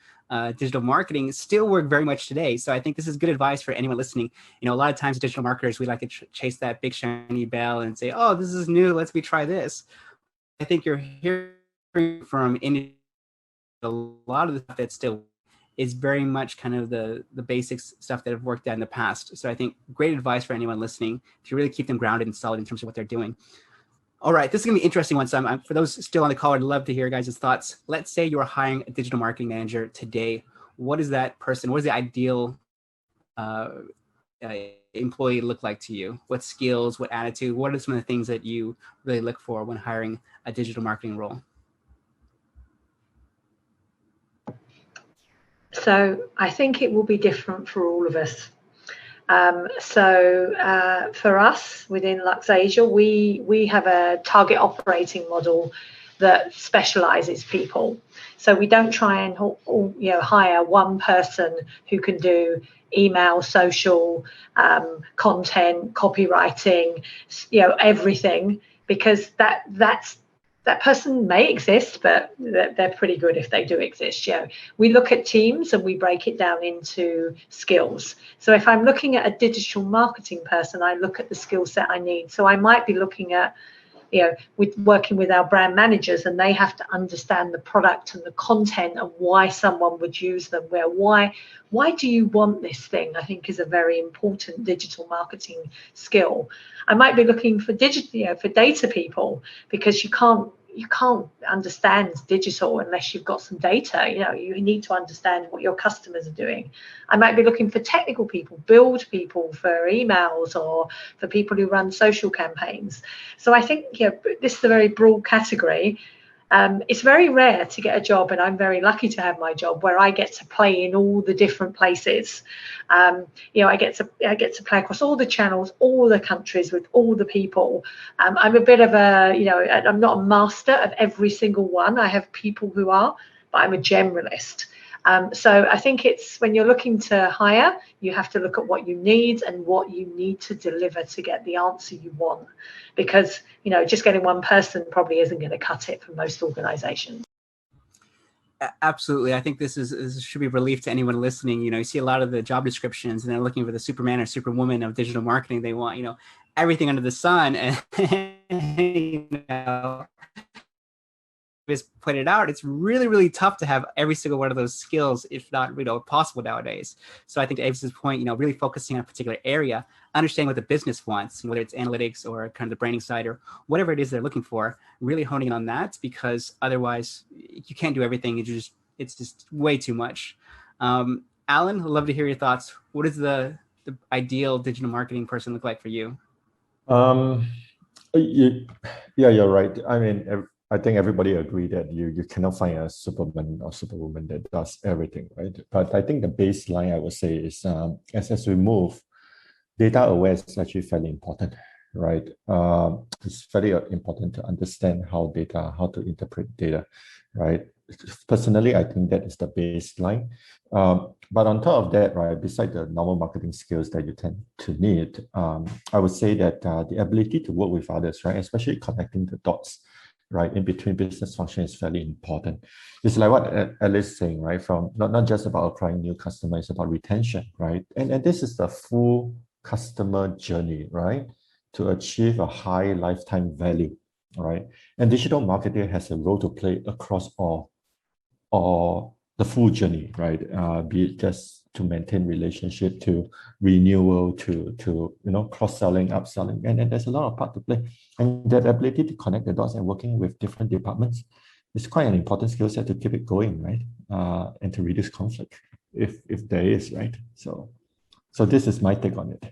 digital marketing still work very much today. So I think this is good advice for anyone listening. A lot of times digital marketers, we like to chase that big shiny bell and say, oh, this is new, let's try this. I think you're hearing from a lot of the stuff that still is very much kind of the basics stuff that have worked out in the past. So I think great advice for anyone listening to really keep them grounded and solid in terms of what they're doing. All right, this is gonna be an interesting one. So for those still on the call, I'd love to hear your guys' thoughts. Let's say you're hiring a digital marketing manager today. What is that person? What does the ideal employee look like to you? What skills, what attitude? What are some of the things that you really look for when hiring a digital marketing role? So I think it will be different for all of us. For us within Luxasia, we have a target operating model that specializes people. So we don't try and hire one person who can do email, social, content, copywriting, everything, because that person may exist, but they're pretty good if they do exist. We look at teams and we break it down into skills. So if I'm looking at a digital marketing person, I look at the skill set I need. So I might be looking at with working with our brand managers, and they have to understand the product and the content and why someone would use them. Why do you want this thing? I think is a very important digital marketing skill. I might be looking for for data people, because you can't understand digital unless you've got some data. You need to understand what your customers are doing. I might be looking for technical people, build people for emails, or for people who run social campaigns. So I think this is a very broad category. It's very rare to get a job, and I'm very lucky to have my job, where I get to play in all the different places. I get to play across all the channels, all the countries, with all the people. I'm a bit of I'm not a master of every single one. I have people who are, but I'm a generalist. So I think it's, when you're looking to hire, you have to look at what you need and what you need to deliver to get the answer you want, because just getting one person probably isn't going to cut it for most organizations. Absolutely. I think this should be relief to anyone listening. You see a lot of the job descriptions, and they're looking for the Superman or Superwoman of digital marketing. They want everything under the sun, and pointed out, it's really, really tough to have every single one of those skills, if not possible nowadays. So I think to Avis's point, really focusing on a particular area, understanding what the business wants, whether it's analytics or kind of the branding side or whatever it is they're looking for, really honing in on that, because otherwise you can't do everything. It's just way too much. Alan, I'd love to hear your thoughts. What does the ideal digital marketing person look like for you? You're right. I think everybody agree that you cannot find a Superman or Superwoman that does everything, right? But I think the baseline, I would say, is as we move, data awareness is actually fairly important, right? It's very important to understand how to interpret data, right? Personally, I think that is the baseline. But on top of that, right, beside the normal marketing skills that you tend to need, I would say that the ability to work with others, right, especially connecting the dots, right, in between business functions, is fairly important. It's like what Alice is saying, right? From not just about acquiring new customers, it's about retention, right? And this is the full customer journey, right? To achieve a high lifetime value, right? And digital marketing has a role to play across all the full journey, right? Be it just to maintain relationship, to renewal, to cross-selling, upselling, and there's a lot of part to play. And that ability to connect the dots and working with different departments is quite an important skill set to keep it going, right? And to reduce conflict, if there is, right? So this is my take on it.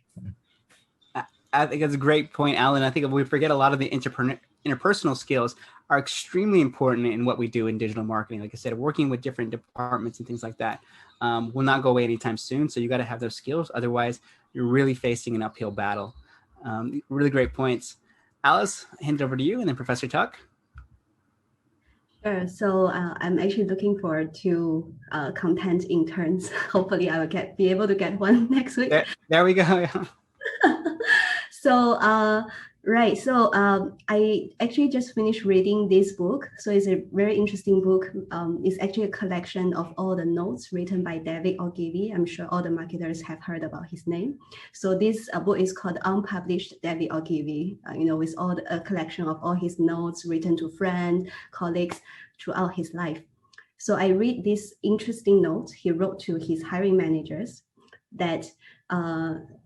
I think that's a great point, Alan. I think we forget a lot of the interpersonal skills are extremely important in what we do in digital marketing. Like I said, working with different departments and things like that will not go away anytime soon. So you got to have those skills. Otherwise, you're really facing an uphill battle. Really great points. Alice, hand it over to you, and then Professor Tuck. Sure. So I'm actually looking forward to content interns. Hopefully I will be able to get one next week. There we go. So, right. So I actually just finished reading this book. So it's a very interesting book. It's actually a collection of all the notes written by David Ogilvy. I'm sure all the marketers have heard about his name. So this book is called Unpublished David Ogilvy, with a collection of all his notes written to friends, colleagues throughout his life. So I read this interesting note he wrote to his hiring managers that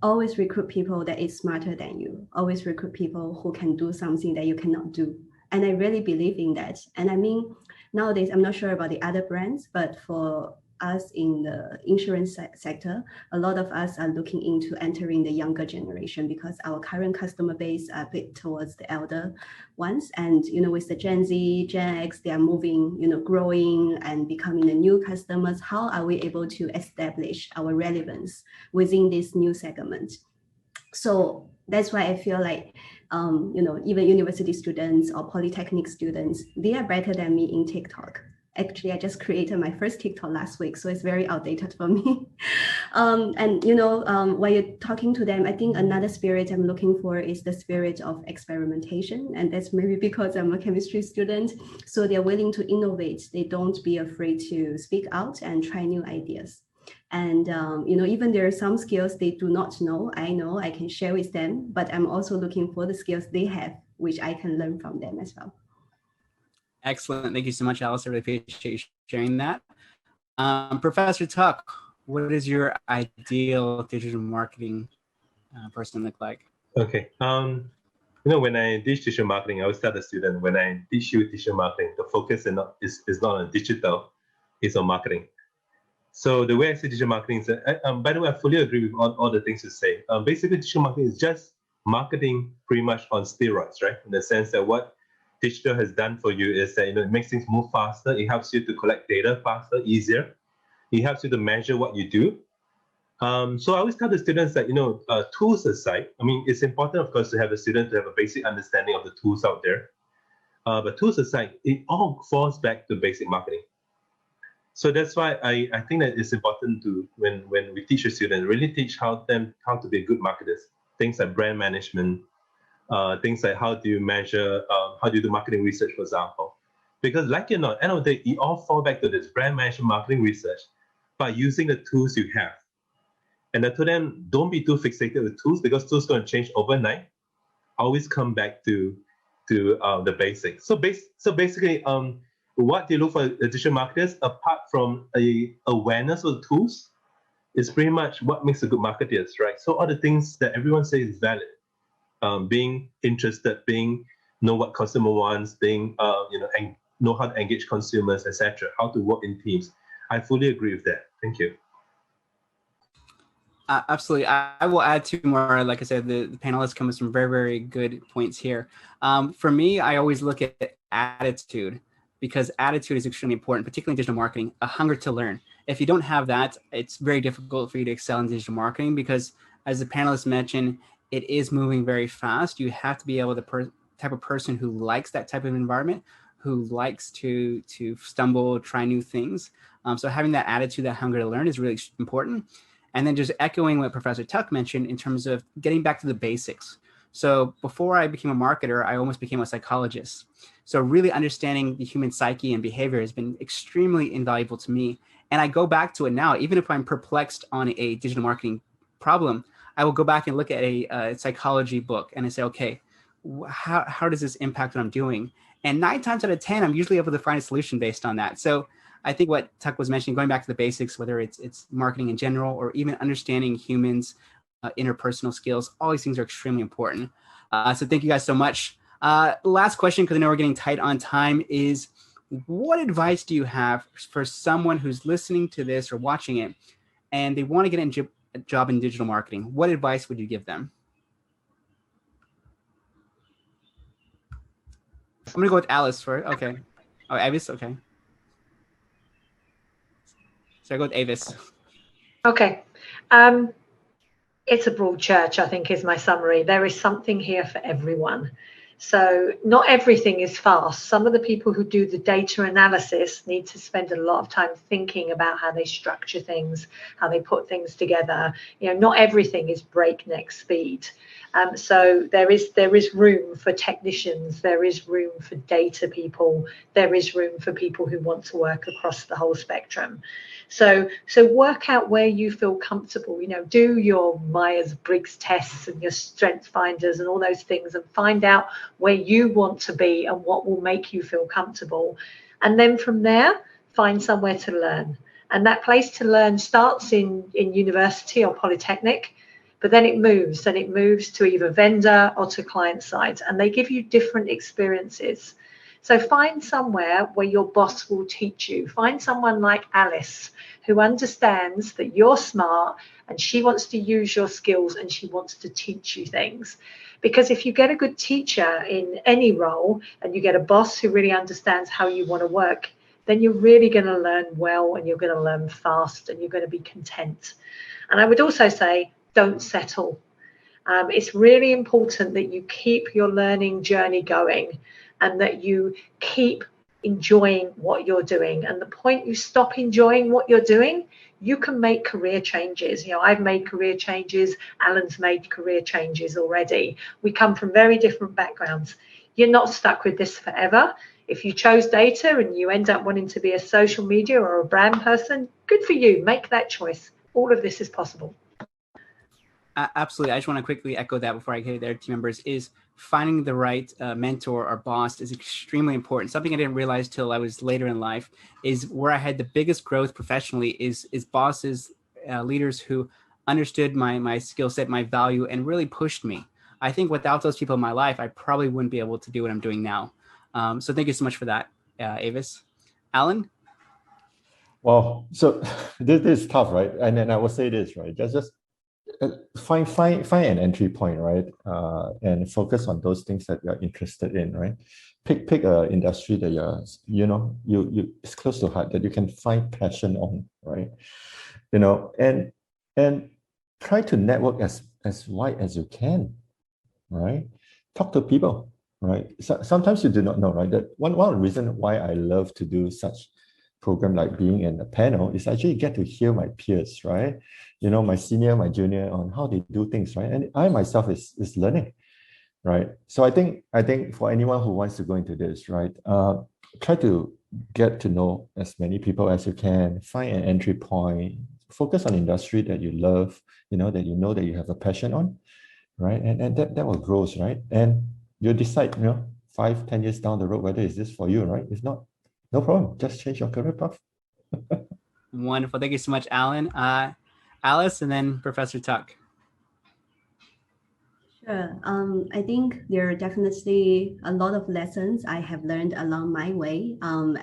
always recruit people that is smarter than you. Always recruit people who can do something that you cannot do. And I really believe in that. And I mean, nowadays, I'm not sure about the other brands, but for us in the insurance sector, a lot of us are looking into entering the younger generation because our current customer base are a bit towards the elder ones. And, with the Gen Z, Gen X, they are moving, growing and becoming the new customers. How are we able to establish our relevance within this new segment? So that's why I feel like, even university students or polytechnic students, they are better than me in TikTok. Actually, I just created my first TikTok last week, so it's very outdated for me. While you're talking to them, I think another spirit I'm looking for is the spirit of experimentation. And that's maybe because I'm a chemistry student. So they're willing to innovate. They don't be afraid to speak out and try new ideas. And, even there are some skills they do not know. I know I can share with them, but I'm also looking for the skills they have, which I can learn from them as well. Excellent. Thank you so much, Alice. I really appreciate you sharing that. Professor Tuck, what does your ideal digital marketing person look like? Okay. When I teach digital marketing, I always tell the student, when I teach you digital marketing, the focus is not on digital, it's on marketing. So the way I see digital marketing is that, by the way, I fully agree with all the things you say. Basically, digital marketing is just marketing pretty much on steroids, right? In the sense that what digital has done for you is that it makes things move faster. It helps you to collect data faster, easier. It helps you to measure what you do. So I always tell the students that, tools aside, it's important, of course, to have the student to have a basic understanding of the tools out there. But tools aside, it all falls back to basic marketing. So that's why I think that it's important to, when we teach a student, really teach how to be good marketers. Things like brand management, things like how do you measure, how do you do marketing research, for example. Because like it or not, end of the day, it all fall back to this brand management marketing research by using the tools you have. And I told them, don't be too fixated with tools because tools are going to change overnight. Always come back to the basics. So basically, what they look for digital marketers, apart from a awareness of the tools, is pretty much what makes a good marketer, right? So all the things that everyone says is valid. Being interested, know what customer wants, and know how to engage consumers, etc. How to work in teams. I fully agree with that. Thank you. Absolutely. I will add two more. Like I said, the panelists come with some very, very good points here. For me, I always look at attitude, because attitude is extremely important, particularly in digital marketing, a hunger to learn. If you don't have that, it's very difficult for you to excel in digital marketing because, as the panelists mentioned, it is moving very fast. You have to be able to type of person who likes that type of environment, who likes to stumble, try new things. So having that attitude, that hunger to learn is really important. And then just echoing what Professor Tuck mentioned in terms of getting back to the basics. So before I became a marketer, I almost became a psychologist. So really understanding the human psyche and behavior has been extremely invaluable to me. And I go back to it now, even if I'm perplexed on a digital marketing problem, I will go back and look at a psychology book and I say, okay, how does this impact what I'm doing? And 9 times out of 10, I'm usually able to find a solution based on that. So I think what Tuck was mentioning, going back to the basics, whether it's marketing in general or even understanding humans, interpersonal skills, all these things are extremely important. So thank you guys so much. Last question, because I know we're getting tight on time, is what advice do you have for someone who's listening to this or watching it and they want to get a job in digital marketing? What advice would you give them? I'm going to go with Alice for, okay. Oh, Avis, okay. So I go with Avis. Okay. It's a broad church, I think, is my summary. There is something here for everyone. So not everything is fast. Some of the people who do the data analysis need to spend a lot of time thinking about how they structure things, how they put things together. Not everything is breakneck speed. So there is room for technicians, there is room for data people, there is room for people who want to work across the whole spectrum. So work out where you feel comfortable, do your Myers-Briggs tests and your strength finders and all those things and find out where you want to be and what will make you feel comfortable. And then from there, find somewhere to learn. And that place to learn starts in university or polytechnic, but then it moves to either vendor or to client side, and they give you different experiences. So find somewhere where your boss will teach you. Find someone like Alice who understands that you're smart and she wants to use your skills and she wants to teach you things. Because if you get a good teacher in any role and you get a boss who really understands how you want to work, then you're really going to learn well and you're going to learn fast and you're going to be content. And I would also say, don't settle. It's really important that you keep your learning journey going and that you keep enjoying what you're doing. And the point you stop enjoying what you're doing, you can make career changes. I've made career changes. Alan's made career changes already. We come from very different backgrounds. You're not stuck with this forever. If you chose data and you end up wanting to be a social media or a brand person, good for you. Make that choice. All of this is possible. Absolutely. I just want to quickly echo that before I get there, team members, is finding the right mentor or boss is extremely important. Something I didn't realize till I was later in life is where I had the biggest growth professionally is bosses, leaders who understood my skill set, my value, and really pushed me. I think without those people in my life, I probably wouldn't be able to do what I'm doing now. So thank you so much for that, Avis. Alan? Well, so this is tough, right? And then I will say this, right? Just find an entry point, right? And focus on those things that you're interested in, right? Pick a industry that you it's close to heart, that you can find passion on, right? And try to network as wide as you can, right? Talk to people, right? So, sometimes you do not know, right? That one of the reasons why I love to do such program like being in a panel is actually get to hear my peers, right? My senior, my junior, on how they do things, right? And I myself is learning, right? So I think for anyone who wants to go into this, right, try to get to know as many people as you can, find an entry point, focus on industry that you love, that you have a passion on, right? And that will grow, right? And you'll decide, 5-10 years down the road, whether is this for you, right? If not, no problem. Just change your career path. Wonderful. Thank you so much, Alan. Alice, and then Professor Tuck. Sure. I think there are definitely a lot of lessons I have learned along my way. And,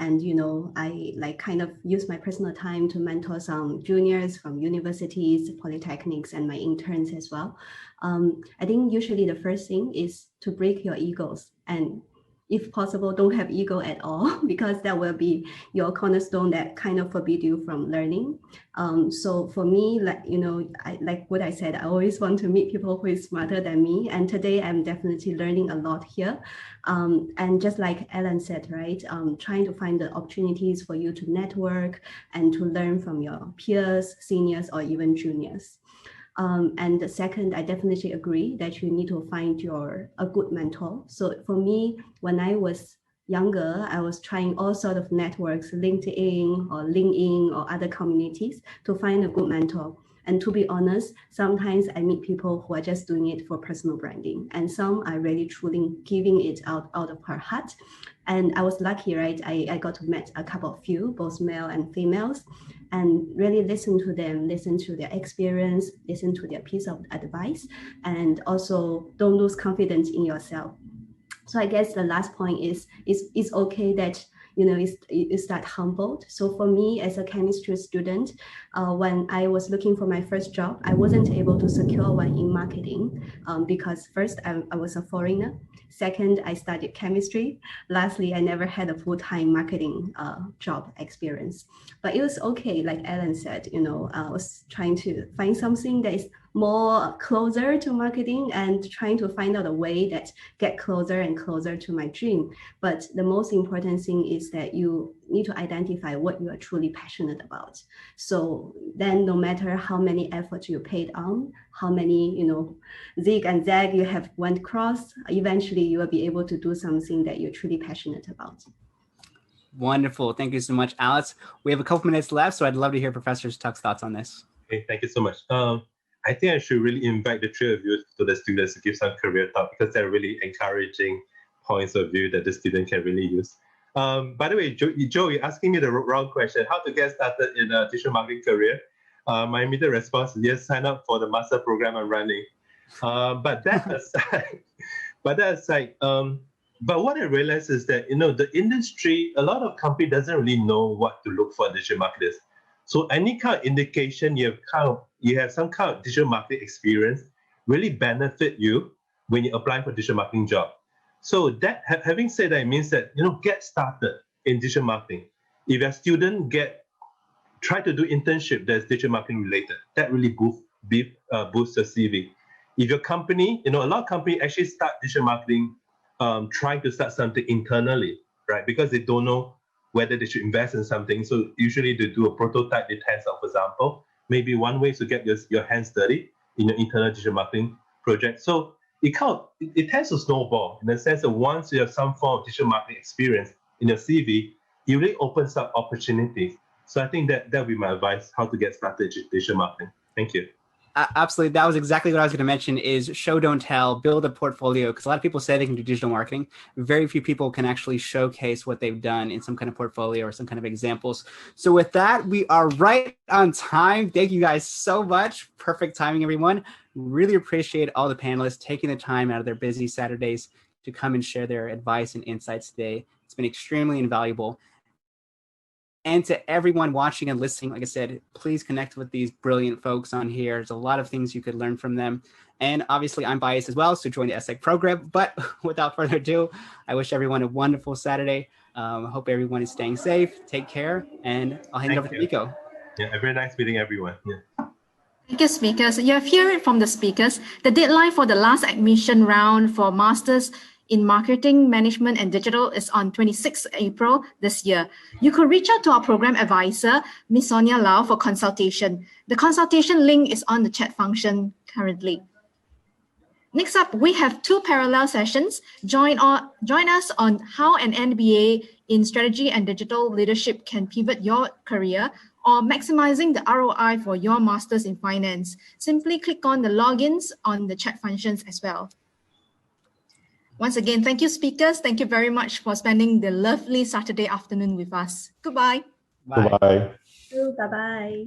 I kind of use my personal time to mentor some juniors from universities, polytechnics, and my interns as well. I think usually the first thing is to break your egos, and if possible, don't have ego at all, because that will be your cornerstone that kind of forbid you from learning. So for me, like what I said, I always want to meet people who is smarter than me. And today I'm definitely learning a lot here. And just like Alan said, right, trying to find the opportunities for you to network and to learn from your peers, seniors, or even juniors. And the second, I definitely agree that you need to find a good mentor. So for me, when I was younger, I was trying all sorts of networks, LinkedIn or other communities to find a good mentor. And to be honest, sometimes I meet people who are just doing it for personal branding, and some are really truly giving it out of her heart. And I was lucky, right? I got to meet a couple of few, both male and females, and really listen to them, listen to their experience, listen to their piece of advice, and also don't lose confidence in yourself. So I guess the last point is it's okay that you start humbled. So for me as a chemistry student, when I was looking for my first job, I wasn't able to secure one in marketing because first I was a foreigner. Second, I studied chemistry. Lastly, I never had a full-time marketing job experience. But it was okay, like Alan said, I was trying to find something that is more closer to marketing and trying to find out a way that get closer and closer to my dream. But the most important thing is that you need to identify what you are truly passionate about. So then no matter how many efforts you paid on, how many, zig and zag you have went across, eventually you will be able to do something that you're truly passionate about. Wonderful. Thank you so much, Alice. We have a couple minutes left, so I'd love to hear Professor Tuck's thoughts on this. Okay, thank you so much. I think I should really invite the three of you to the students to give some career talk, because they're really encouraging points of view that the student can really use. By the way, Joe, you're asking me the wrong question. How to get started in a digital marketing career? My immediate response is yes, sign up for the master program I'm running. But that aside, but what I realized is that the industry, a lot of company doesn't really know what to look for digital marketers. So any kind of indication you have some kind of digital marketing experience really benefit you when you apply for digital marketing job. So that, having said that, it means that get started in digital marketing. If you're a student, try to do internship that's digital marketing related. That really boosts your CV. If your company, a lot of companies actually start digital marketing trying to start something internally, right? Because they don't know whether they should invest in something. So usually they do a prototype, they test out, for example. Maybe one way to get your hands dirty in your internal digital marketing project. So it tends to snowball in the sense that once you have some form of digital marketing experience in your CV, it really opens up opportunities. So I think that would be my advice, how to get started in digital marketing. Thank you. Absolutely. That was exactly what I was going to mention is show, don't tell, build a portfolio. Because a lot of people say they can do digital marketing. Very few people can actually showcase what they've done in some kind of portfolio or some kind of examples. So with that, we are right on time. Thank you guys so much. Perfect timing, everyone. Really appreciate all the panelists taking the time out of their busy Saturdays to come and share their advice and insights today. It's been extremely invaluable. And to everyone watching and listening, like I said, please connect with these brilliant folks on here. There's a lot of things you could learn from them. And obviously, I'm biased as well, so join the ESSEC program. But without further ado, I wish everyone a wonderful Saturday. I hope everyone is staying safe. Take care. And I'll hand it over to Miko. Yeah, very nice meeting everyone. Yeah. Thank you, speakers. You have heard it from the speakers. The deadline for the last admission round for Masters in Marketing, Management and Digital is on 26th April this year. You could reach out to our program advisor, Ms. Sonia Lau, for consultation. The consultation link is on the chat function currently. Next up, we have 2 parallel sessions. Join us on how an MBA in Strategy and Digital Leadership can pivot your career, or maximizing the ROI for your Masters in Finance. Simply click on the logins on the chat functions as well. Once again, thank you, speakers. Thank you very much for spending the lovely Saturday afternoon with us. Goodbye. Bye. Goodbye. Bye-bye.